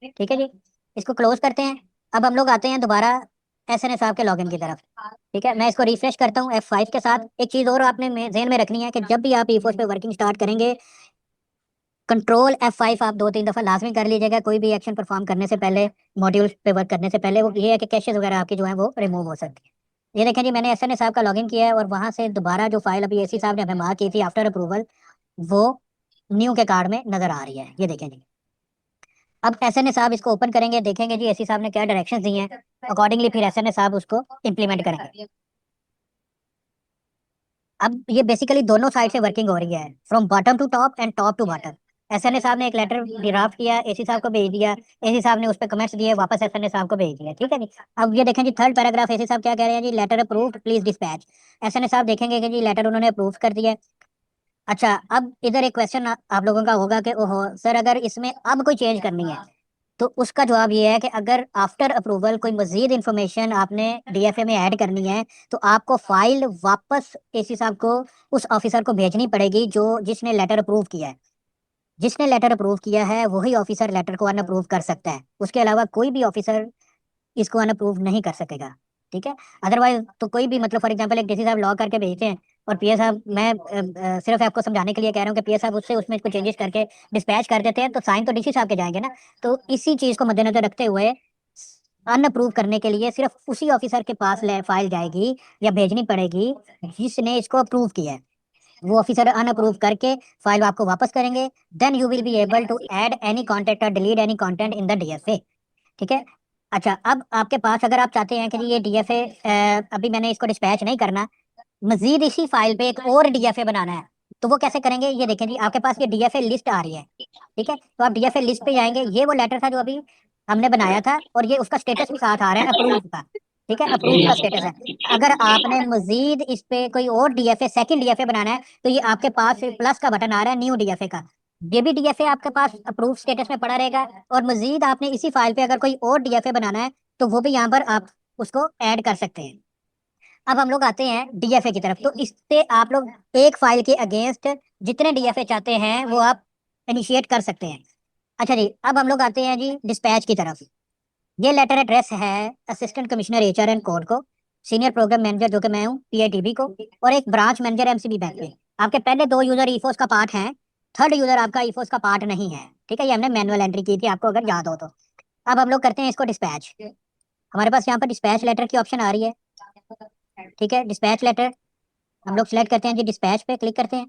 ठीक है जी, इसको क्लोज करते हैं। अब हम लोग आते हैं दोबारा एसएनए साहब के लॉगिन की तरफ। ठीक है, मैं इसको रिफ्रेश करता हूँ F5 के साथ। एक चीज़ और आपने ध्यान में रखनी है कि जब भी आप ईफोर्स पे वर्किंग स्टार्ट करेंगे, कंट्रोल F5 आप 2-3 दफ़ा लाजमी कर लीजिएगा कोई भी एक्शन परफॉर्म करने से पहले, मॉड्यूल पे वर्क करने से पहले। वो ये है कि कैशेस वगैरह आपकी जो है वो रिमूव हो सकती है। ये देखें जी, मैंने एसएनए साहब का लॉगिन किया है और वहां से दोबारा जो फाइल अभी एसी साहब ने हमें मार्क की थी आफ्टर अप्रूवल, वो न्यू के कार्ड में नजर आ रही है। ये देखें जी, अब एसएनए साहब इसको ओपन करेंगे, देखेंगे जी एसी साहब ने क्या डायरेक्शंस दी हैं, अकॉर्डिंगली फिर एसएनए साहब उसको इम्प्लीमेंट करेंगे। अब ये बेसिकली दोनों साइड से वर्किंग हो रही है, from bottom to top and top to bottom. SNA साहब ने एक लेटर ड्राफ्ट किया, एसी साहब को भेज दिया, एसी साहब ने उस पर कमेंट्स दिए, वापस एसएनए साहब को भेज दिया, ठीक है जी। अब ये देखें जी, थर्ड पैराग्राफ एसी साहब क्या कह रहे हैं जी, letter approved please dispatch. SNA साहब देखेंगे कि जी लेटर उन्होंने अप्रूव कर दिया है। अच्छा, अब इधर एक क्वेश्चन आप लोगों का होगा कि ओहो सर, अगर इसमें अब कोई चेंज करनी है, तो उसका जवाब ये है कि अगर आफ्टर अप्रूवल कोई मजीद इंफॉर्मेशन आपने डीएफए में ऐड करनी है, तो आपको फाइल वापस एसी साहब को, उस ऑफिसर को भेजनी पड़ेगी जो जिसने लेटर अप्रूव किया है। जिसने लेटर अप्रूव किया है वही ऑफिसर लेटर को अनअप्रूव कर सकता है, उसके अलावा कोई भी ऑफिसर इसको अनअप्रूव नहीं कर सकेगा, ठीक है। अदरवाइज तो कोई भी, मतलब फॉर एग्जांपल एक डीसी साहब लॉ करके भेजते हैं, और पीए साहब, मैं सिर्फ आपको समझाने के लिए कह रहा हूँ कि पीए साहब उससे उसमें इसको चेंजेस करके डिस्पैच कर देते हैं, तो साइन तो डीसी साहब के जाएंगे ना। तो इसी चीज को मद्देनजर रखते हुए अनअप्रूव करने के लिए सिर्फ उसी ऑफिसर के पास फाइल जाएगी या भेजनी पड़ेगी जिसने इसको अप्रूव किया है। वो ऑफिसर अनअप्रूव करके फाइल आपको वापस करेंगे, then you will be able to add any content और delete any content in the DFA, ठीक है। अच्छा, अब आपके पास अगर आप चाहते हैं कि जी ये डीएफए, अभी मैंने इसको डिस्पैच नहीं करना, मजीद इसी फाइल पे एक और डीएफए बनाना है, तो वो कैसे करेंगे, ये देखें जी, आपके पास ये डीएफए लिस्ट आ रही है, ठीक है। तो आप डीएफए लिस्ट पे जाएंगे, ये वो लेटर था जो अभी हमने बनाया था, और ये उसका स्टेटस भी साथ आ रहा है अप्रूव का, ठीक है, अप्रूव का स्टेटस है। अगर आपने मजीद इस पे कोई और डीएफए, सेकंड डीएफए बनाना है, तो ये आपके पास प्लस का बटन आ रहा है न्यू डीएफए का, ये भी डीएफए आपके पास अप्रूव स्टेटस में पड़ा रहेगा। और मजीद आपने इसी फाइल पे अगर कोई और डीएफए बनाना है, तो वो भी यहाँ पर आप उसको ऐड कर सकते हैं। अब हम लोग आते हैं डीएफए की तरफ, तो इससे आप लोग एक फाइल के अगेंस्ट जितने डीएफए चाहते हैं वो आप इनिशिएट कर सकते हैं। अच्छा जी, अब हम लोग आते हैं जी डिस्पैच की तरफ। ये लेटर एड्रेस है assistant commissioner HR and code को, सीनियर प्रोग्राम मैनेजर जो कि मैं हूँ पीआईटीबी को, और एक ब्रांच मैनेजर एमसीबी बैंक के। आपके पहले दो यूजर ईफोस का पार्ट हैं, थर्ड यूजर आपका ईफोस का पार्ट नहीं है, ठीक है। ये हमने मैनुअल एंट्री की थी, आपको अगर याद हो तो। अब हम लोग करते हैं इसको डिस्पैच। हमारे पास यहाँ पर डिस्पैच लेटर की ऑप्शन आ रही है, ठीक है। डिस्पैच लेटर हम लोग सिलेक्ट करते हैं जी, डिस्पैच पे क्लिक करते हैं।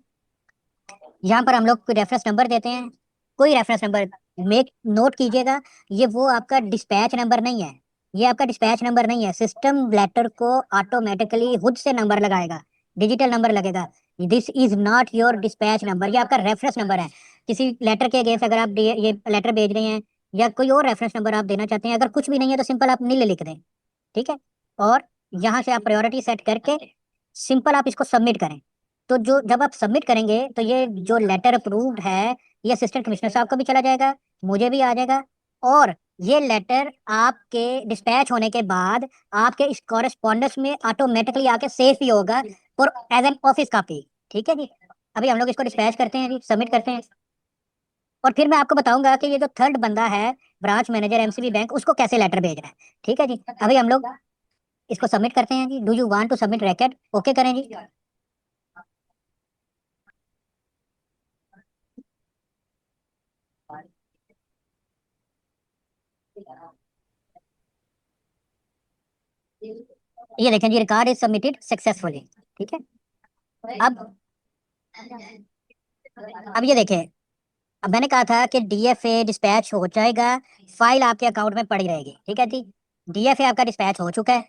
यहाँ पर हम लोग कोई रेफरेंस नंबर देते हैं, कोई रेफरेंस नंबर, मेक नोट कीजिएगा, ये वो आपका डिस्पैच नंबर नहीं है, ये आपका डिस्पैच नंबर नहीं है। सिस्टम लेटर को ऑटोमेटिकली खुद से नंबर लगाएगा, डिजिटल नंबर लगेगा। This is not your dispatch number, ये आपका रेफरेंस नंबर है। किसी लेटर के अगेंस्ट अगर आप ये लेटर भेज रहे हैं, या कोई और रेफरेंस नंबर आप देना चाहते हैं, अगर कुछ भी नहीं है तो सिंपल आप नील लिख दें, ठीक है। और यहाँ से आप प्रायोरिटी सेट करके सिंपल आप इसको सबमिट करें। तो जो जब आप सबमिट करेंगे, तो ये जो लेटर अप्रूव्ड है, ये असिस्टेंट कमिश्नर साहब को भी चला जाएगा, मुझे भी आ जाएगा, और ये लेटर आपके डिस्पैच होने के बाद आपके इस कॉरेस्पॉन्डेंस में ऑटोमेटिकली आके सेव भी होगा और एज एन ऑफिस कॉपी, ठीक है जी। अभी हम लोग इसको डिस्पैच करते हैं जी, सबमिट करते हैं, और फिर मैं आपको बताऊंगा कि ये जो थर्ड बंदा है, ब्रांच मैनेजर एमसीबी बैंक, उसको कैसे लेटर भेजना है, ठीक है जी। अभी हम लोग इसको सबमिट करते हैं जी, do you want to submit record, okay करें जी। ये देखें जी, रिकॉर्ड इज सबमिटेड सक्सेसफुली, ठीक है। अब अब ये देखें, अब मैंने कहा था कि डीएफए डिस्पैच हो जाएगा, फाइल आपके अकाउंट में पड़ी रहेगी, ठीक है जी। डीएफए आपका डिस्पैच हो चुका है,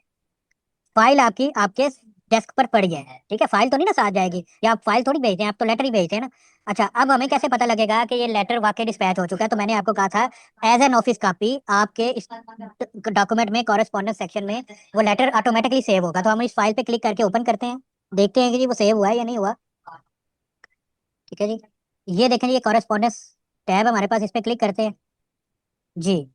फाइल आपकी आपके डेस्क पर पड़ी है, ठीक है। फाइल तो नहीं ना साथ जाएगी, या आप फाइल थोड़ी भेजते हैं, आप तो लेटर ही भेजते हैं ना। अच्छा, अब हमें कैसे पता लगेगा कि ये लेटर वाकई डिस्पैच हो चुका है, तो मैंने आपको कहा था एज एन ऑफिस कॉपी आपके इस डॉक्यूमेंट में, कॉरेस्पॉन्डेंस सेक्शन में वो लेटर ऑटोमेटिकली सेव होगा। तो हम इस फाइल पे क्लिक करके ओपन करते हैं, देखते हैं कि जी वो सेव हुआ है या नहीं हुआ, ठीक है जी। ये देखें जी, ये कॉरेस्पॉन्डेंस टैब हमारे पास, इस पे क्लिक करते हैं जी।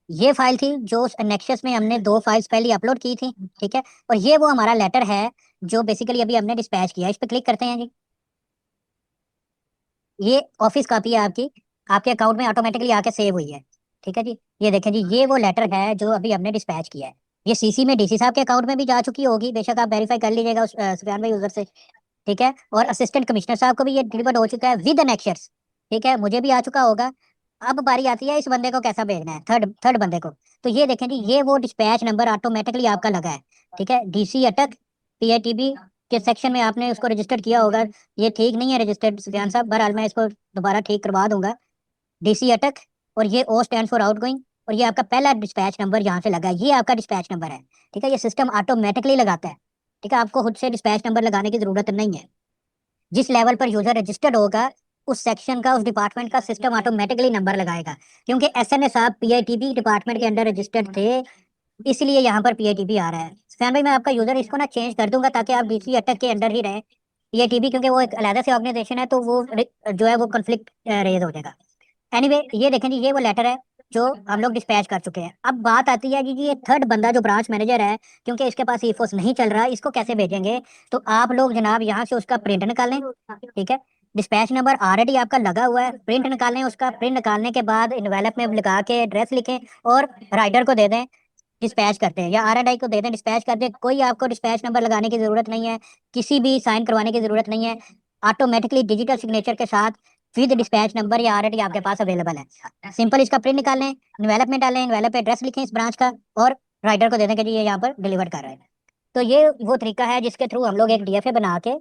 ये फाइल थी जो उस नेक्सस में हमने दो फाइल्स पहले अपलोड की थी, ठीक है। और ये वो हमारा लेटर है जो बेसिकली अभी हमने डिस्पैच किया, इस पे क्लिक करते हैं जी। ये ऑफिस कॉपी है आपकी, आपके अकाउंट में ऑटोमेटिकली आके सेव हुई है, ठीक है जी। ये देखें जी, ये वो लेटर है जो अभी हमने डिस्पैच किया है। ये सीसी में डीसी साहब के अकाउंट में भी जा चुकी होगी, बेशक आप वेरीफाई कर लीजिएगा उस सुफियान भाई यूजर से, ठीक है। और असिस्टेंट कमिश्नर साहब को भी ये डिलीवर्ड हो चुका है विद एन एक्शर्स, ठीक है, मुझे भी आ चुका होगा। अब बारी आती है इस बंदे को कैसा भेजना है, थर्ड थर्ड बंदे को। तो ये देखें जी, ये वो डिस्पैच नंबर ऑटोमेटिकली आपका लगा है, ठीक है। डीसी अटक पीआईटीबी के सेक्शन में आपने उसको रजिस्टर्ड किया होगा, ये ठीक नहीं है रजिस्टर्ड सुफियान साहब, बहरहाल मैं इसको दोबारा ठीक करवा दूंगा। डीसी अटक, और ये ओ स्टैंड फॉर आउटगोइंग, और ये आपका पहला डिस्पैच नंबर यहाँ से लगा है, ये आपका डिस्पैच नंबर है, ठीक है। ये सिस्टम ऑटोमेटिकली लगाता है, ठीक है, आपको खुद से डिस्पैच नंबर लगाने की जरूरत नहीं है। जिस लेवल पर यूजर रजिस्टर्ड होगा उस सेक्शन का, उस डिपार्टमेंट का सिस्टम ऑटोमेटिकली नंबर लगाएगा। क्योंकि एसएनए साहब पीआईटीबी डिपार्टमेंट के अंडर रजिस्टर्ड थे, इसलिए यहाँ पर पीआईटीबी आ रहा है। फैन भाई मैं आपका यूजर इसको ना चेंज कर दूंगा ताकि आप डीसी अटक के अंडर ही रहें। पीआईटीबी क्योंकि वो एक अलग से ऑर्गेनाइजेशन है, तो वो जो है वो कॉन्फ्लिक्ट रेज हो जाएगा। एनीवे ये देखें जी, ये वो लेटर है जो हम लोग डिस्पैच कर चुके हैं। अब बात आती है जी, ये थर्ड बंदा जो ब्रांच मैनेजर है, क्योंकि इसके पास ईफोस नहीं चल रहा, इसको कैसे भेजेंगे? तो आप लोग जनाब यहाँ से उसका प्रिंट निकालें। ठीक है, डिस्पैच नंबर ऑलरेडी आपका लगा हुआ है, प्रिंट निकालें उसका। प्रिंट निकालने के बाद इन्वेलप में लगा के एड्रेस लिखें और राइडर को दे दें, डिस्पैच करते हैं, या आरएनआई को दे दें, डिस्पैच कर दें। कोई आपको डिस्पैच नंबर लगाने की जरूरत नहीं है, किसी भी साइन करवाने की जरूरत नहीं है। ऑटोमेटिकली डिजिटल सिग्नेचर के साथ विद डिस्पैच नंबर या ऑलरेडी आपके पास अवेलेबल है। सिंपल इसका प्रिंट निकाल लें, इन्वेलप में डालें, इन्वेलप पे एड्रेस लिखें इस ब्रांच का और राइडर को दे दें कि जी ये यहाँ पर डिलीवर कर रहे हैं। तो ये वो तरीका है जिसके थ्रू हम लोग एक डीएफए बना के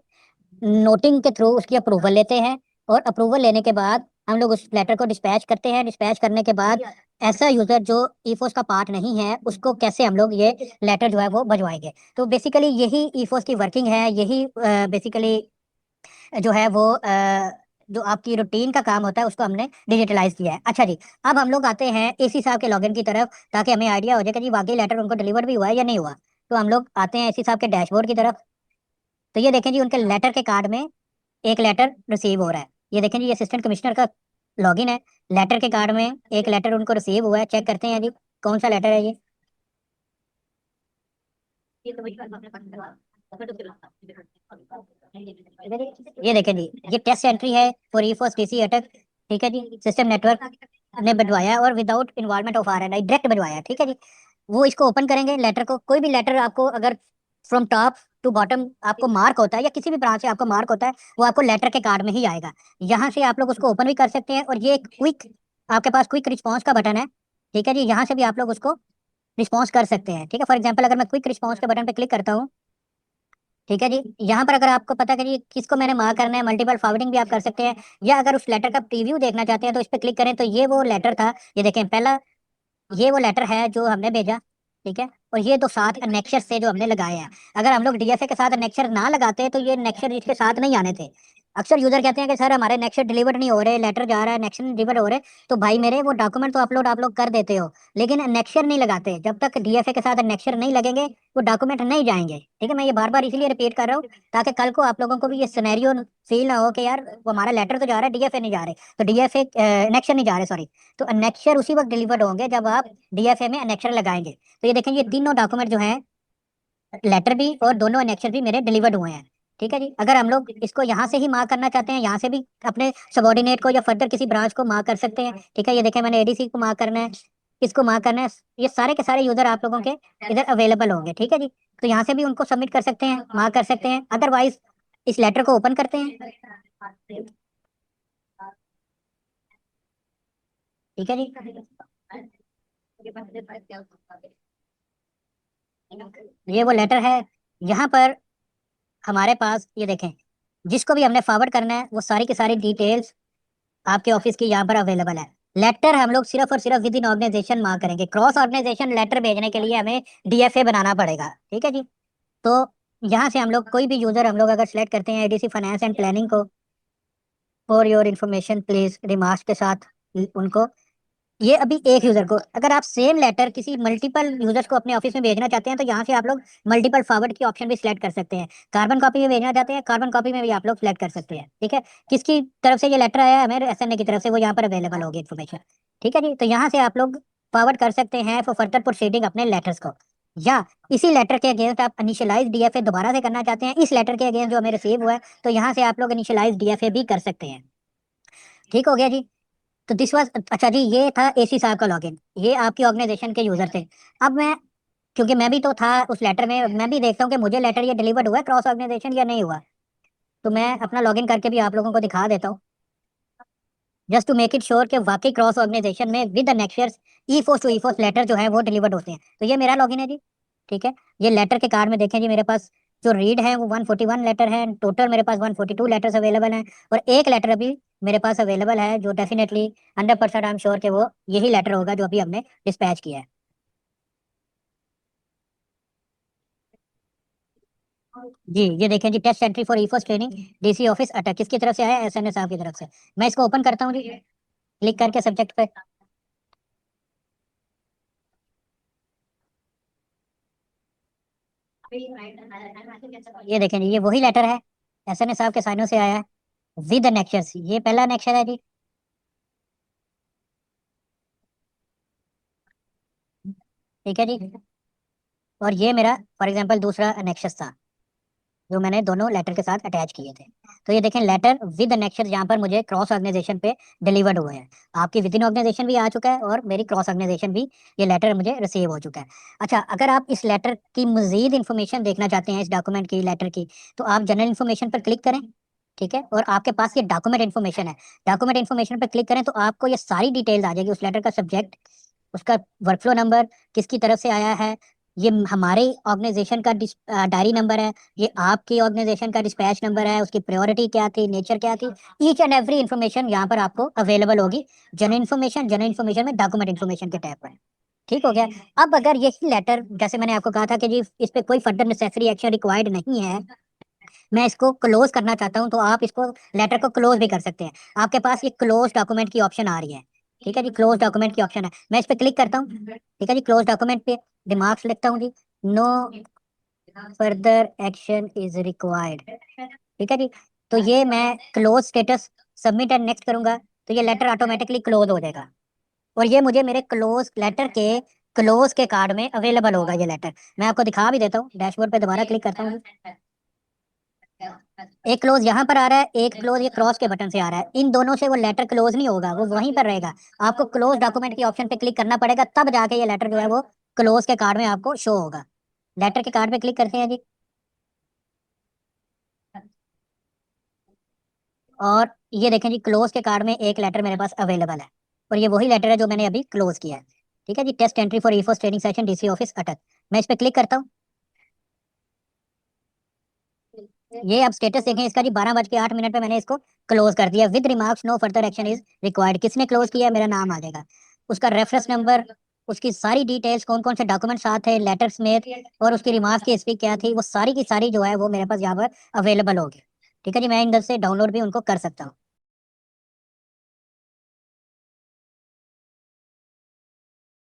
नोटिंग के थ्रू उसकी अप्रूवल लेते हैं, और अप्रूवल लेने के बाद हम लोग उस लेटर को डिस्पैच करते हैं। डिस्पैच करने के बाद ऐसा यूजर जो ईफोस का पार्ट नहीं है उसको कैसे हम लोग ये लेटर जो है वो भिजवाएंगे। तो बेसिकली यही ईफोस की वर्किंग है, यही बेसिकली जो है वो जो आपकी रूटीन का काम होता है उसको हमने डिजिटलाइज किया है। अच्छा जी, अब हम लोग आते हैं एसी साहब के लॉगिन की तरफ, ताकि हमें आइडिया हो जाए कि जी वाकई लेटर उनको डिलीवर भी हुआ है या नहीं हुआ। तो हम लोग आते हैं एसी साहब के डैशबोर्ड की तरफ। तो ये देखें जी, उनके लेटर के कार्ड में एक लेटर रिसीव हो रहा है। ये देखें जी, ये असिस्टेंट कमिश्नर का लॉगिन है। लेटर के कार्ड में एक लेटर उनको रिसीव हुआ है, चेक करते हैं जी कौन सा लेटर है ये। ये देखें जी, ये टेस्ट एंट्री है फॉर ई फॉर टीसी अटक। ठीक है जी, सिस्टम नेटवर्क ने बनवाया है और without involvement of RNI direct बनवाया है। ठीक है जी, वो इसको ओपन करेंगे लेटर को। कोई भी लेटर आपको अगर फ्रॉम टॉप टू बॉटम आपको मार्क होता है या किसी भी ब्रांच से आपको मार्क होता है, वो आपको लेटर के कार्ड में ही आएगा। यहाँ से आप लोग उसको ओपन भी कर सकते हैं, और ये एक क्विक, आपके पास क्विक रिस्पॉन्स का बटन है। ठीक है जी, यहाँ से भी आप लोग उसको रिस्पॉन्स कर सकते हैं। ठीक है, फॉर एग्जाम्पल अगर मैं क्विक रिस्पॉन्स के बटन पे क्लिक करता हूँ, ठीक है जी, यहाँ पर अगर आपको पता है कि जी किसको मैंने मार्क करना है, मल्टीपल फॉरवर्डिंग भी आप कर सकते हैं, या अगर उस लेटर का प्रीव्यू देखना चाहते हैं तो इस पर क्लिक करें। तो ये वो लेटर था, ये देखें पहला, ये वो लेटर है जो हमने भेजा। ठीक है, और ये तो साथ अनेक्शर से जो हमने लगाए हैं। अगर हम लोग डीएफए के साथ अनेक्शर ना लगाते तो ये अनेक्शर इसके साथ नहीं आने थे। अक्सर यूजर कहते हैं कि सर हमारे अनेक्शर डिलीवर नहीं हो रहे, लेटर जा रहा है अनेक्शर डिलीवर हो रहे। तो भाई मेरे वो डॉक्यूमेंट तो अपलोड आप लोग कर देते हो, लेकिन अनेक्शर नहीं लगाते। जब तक डीएफए के साथ अनेक्शर नहीं लगेंगे वो डॉक्यूमेंट नहीं जाएंगे। ठीक है, मैं ये बार बार इसीलिए रिपीट कर रहा हूँ ताकि कल को आप लोगों को भी ये सिनेरियो फील ना हो कि यार वो हमारा लेटर तो जा रहा है, डीएफए नहीं जा रहे, तो डीएफए अनेक्शर नहीं जा रहे, सॉरी। तो अनेक्शर उसी वक्त डिलीवर्ड होंगे जब आप डीएफए में अनेक्शर लगाएंगे। तो ये देखें, ये तीनों डॉक्यूमेंट जो हैं, लेटर भी और दोनों अनेक्शर भी मेरे डिलीवर्ड हुए हैं। ठीक है जी, अगर हम लोग इसको यहाँ से ही मार्क करना चाहते हैं, यहाँ से भी अपने सबॉर्डिनेट को या फर्दर किसी ब्रांच को मार्क कर सकते हैं। ठीक है, ये देखें मैंने एडीसी को मार्क करना है, किसको मार्क करना है, ये सारे के सारे यूजर आप लोगों के इधर अवेलेबल होंगे। ठीक है जी, तो यहाँ से भी उनको सबमिट कर सकते हैं, मार्क कर सकते हैं। अदरवाइज इस लेटर को ओपन करते हैं। ठीक है जी, ये वो लेटर है। यहाँ पर हमारे पास ये देखें, जिसको भी हमने फॉरवर्ड करना है वो सारी की सारी डिटेल्स आपके ऑफिस की यहाँ पर अवेलेबल है। लेटर हम लोग सिर्फ और सिर्फ विद इन ऑर्गेनाइजेशन मार्क करेंगे। क्रॉस ऑर्गेनाइजेशन लेटर भेजने के लिए हमें डीएफए बनाना पड़ेगा। ठीक है जी, तो यहाँ से हम लोग कोई भी यूजर हम लोग अगर सेलेक्ट करते हैं एडीसी फाइनेंस एंड प्लानिंग को, for your information please remarks के साथ उनको, ये अभी एक यूजर को, अगर आप सेम लेटर किसी मल्टीपल यूजर्स को अपने ऑफिस में भेजना चाहते हैं तो यहाँ से आप लोग मल्टीपल फॉरवर्ड की ऑप्शन भी सिलेक्ट कर सकते हैं। कार्बन कॉपी में भेजना चाहते हैं, कार्बन कॉपी में भी आप लोग सिलेक्ट कर सकते हैं। ठीक है, किसकी तरफ से ये लेटर आया है, हमें एसएनए की तरफ से, वो यहाँ पर अवेलेबल होगी इन्फॉर्मेशन। ठीक है जी, तो यहाँ से आप लोग फॉरवर्ड कर सकते हैं फॉर फर्दर प्रोसीडिंग अपने लेटर्स को, या इसी लेटर के अगेंस्ट आप इनिशियलाइज डीएफए दोबारा से करना चाहते हैं इस लेटर के अगेंस्ट जो हमें रिसीव हुआ है, तो यहाँ से आप लोग इनिशियलाइज डीएफए भी कर सकते हैं। ठीक हो गया जी, तो दिस वाज, अच्छा जी, ये था एसी साहब का लॉगिन, ये आपकी ऑर्गेनाइजेशन के यूजर थे। अब मैं, क्योंकि मैं भी तो था उस लेटर में, मैं भी देखता हूँ कि मुझे लेटर ये डिलीवर्ड हुआ है क्रॉस ऑर्गेनाइजेशन या नहीं हुआ। तो मैं अपना लॉगिन करके भी आप लोगों को दिखा देता हूँ, just to make it sure कि वाकई क्रॉस ऑर्गेनाइजेशन में with the next e force to e force letter जो है वो डिलीवर्ड होते हैं। तो ये मेरा लॉगिन है जी। ठीक है, ये लेटर के कार्ड में देखें जी, मेरे पास जो रीड है वो 141 लेटर है, टोटल मेरे पास 142 लेटर्स अवेलेबल हैं, और एक लेटर अभी मेरे पास अवेलेबल है जो डेफिनेटली 100% आई एम श्योर कि वो यही लेटर होगा जो अभी हमने डिस्पैच किया है। जी ये देखें जी, test entry for E first training DC office अटक, किसकी तरफ से आया है? एसएनए साहब की तरफ से। मैं इसको ओपन करता हूँ जी, क्लिक करके सब्जेक्ट पे। ये देखें जी, ये वही लेटर है, एसएनए साहब के साइनों से आया है, विद एनेक्शंस। ये पहला एनेक्शन है जी, ठीक है जी। और ये मेरा फॉर एग्जांपल दूसरा एनेक्शस था, जो मैंने दोनों लेटर के साथ अटैच किए थे। तो ये देखें, लेटर विद एनेक्शर यहाँ पर मुझे क्रॉस ऑर्गेनाइजेशन पे डिलीवर्ड हुए हैं। आपकी विद इन ऑर्गेनाइजेशन भी आ चुका है और मेरी क्रॉस ऑर्गेनाइजेशन भी, ये लेटर मुझे रिसीव हो चुका है। अच्छा, अगर आप इस लेटर की मजीद इन्फॉर्मेशन देखना चाहते हैं, इस डॉक्यूमेंट की, लेटर की, तो आप जनरल इन्फॉर्मेशन पर क्लिक करें, ठीक है, और आपके पास ये डॉक्यूमेंट इन्फॉर्मेशन है। डॉक्यूमेंट इन्फॉर्मेशन पर क्लिक करें तो आपको ये सारी डिटेल्स आ जाएगी, उस लेटर का सब्जेक्ट, उसका वर्कफ्लो नंबर, किसकी तरफ से आया है, ये हमारे ऑर्गेनाइजेशन का डायरी नंबर है, ये आपकी ऑर्गेनाइजेशन का डिस्पैच नंबर है, उसकी प्रायोरिटी क्या थी, नेचर क्या थी, ईच एंड एवरी इन्फॉर्मेशन यहाँ पर आपको अवेलेबल होगी। जनरल इन्फॉर्मेशन में डॉक्यूमेंट इन्फॉर्मेशन के टैब पर। ठीक हो गया। अब अगर यही लेटर, जैसे मैंने आपको कहा था कि जी इस पे कोई फर्दर नेसेसरी एक्शन रिक्वायर्ड नहीं है, मैं इसको क्लोज करना चाहता हूँ, तो आप इसको, लेटर को क्लोज भी कर सकते हैं। आपके पास ये क्लोज डॉक्यूमेंट की ऑप्शन आ रही है, ठीक है जी, क्लोज डॉक्यूमेंट की ऑप्शन है। मैं इस पे क्लिक करता हूँ, ठीक है जी, क्लोज डॉक्यूमेंट पे रिमार्क्स लिखता हूँ जी, no further action is required, ठीक है जी। तो ये मैं close status submit and next करूंगा, तो ये लेटर ऑटोमेटिकली क्लोज हो जाएगा, और ये मुझे मेरे क्लोज लेटर के क्लोज के कार्ड में अवेलेबल होगा ये लेटर। मैं आपको दिखा भी देता हूँ, डैशबोर्ड पे दोबारा क्लिक करता हूँ। एक क्लोज यहाँ पर आ रहा है, एक क्लोज ये क्रॉस के बटन से आ रहा है, इन दोनों से वो लेटर क्लोज नहीं होगा, वो वहीं पर रहेगा। आपको क्लोज डॉक्यूमेंट के ऑप्शन पे क्लिक करना पड़ेगा, तब जाके ये लेटर जो है वो क्लोज के कार्ड में आपको शो होगा। लेटर के कार्ड पे क्लिक करते हैं जी, और ये देखें जी, क्लोज के कार्ड में एक लेटर मेरे पास अवेलेबल है, और ये वही लेटर है जो मैंने अभी क्लोज किया है। ठीक है जी, test entry for E first training session DC office अटक। मैं इस पे क्लिक करता हूँ, ये अब स्टेटस देखें इसका जी, 12:08 पे मैंने इसको क्लोज कर दिया, with remarks no further action is required. किसने क्लोज किया है? मेरा नाम आ जाएगा, उसका रेफरेंस नंबर, उसकी सारी डिटेल्स, कौन कौन से डॉक्यूमेंट साथ है, लेटर्स में, और उसकी रिमार्क्स की हिस्ट्री क्या थी, वो सारी की सारी जो है वो मेरे पास यहाँ पर अवेलेबल होगी। ठीक है जी, मैं इधर से डाउनलोड भी उनको कर सकता हूँ।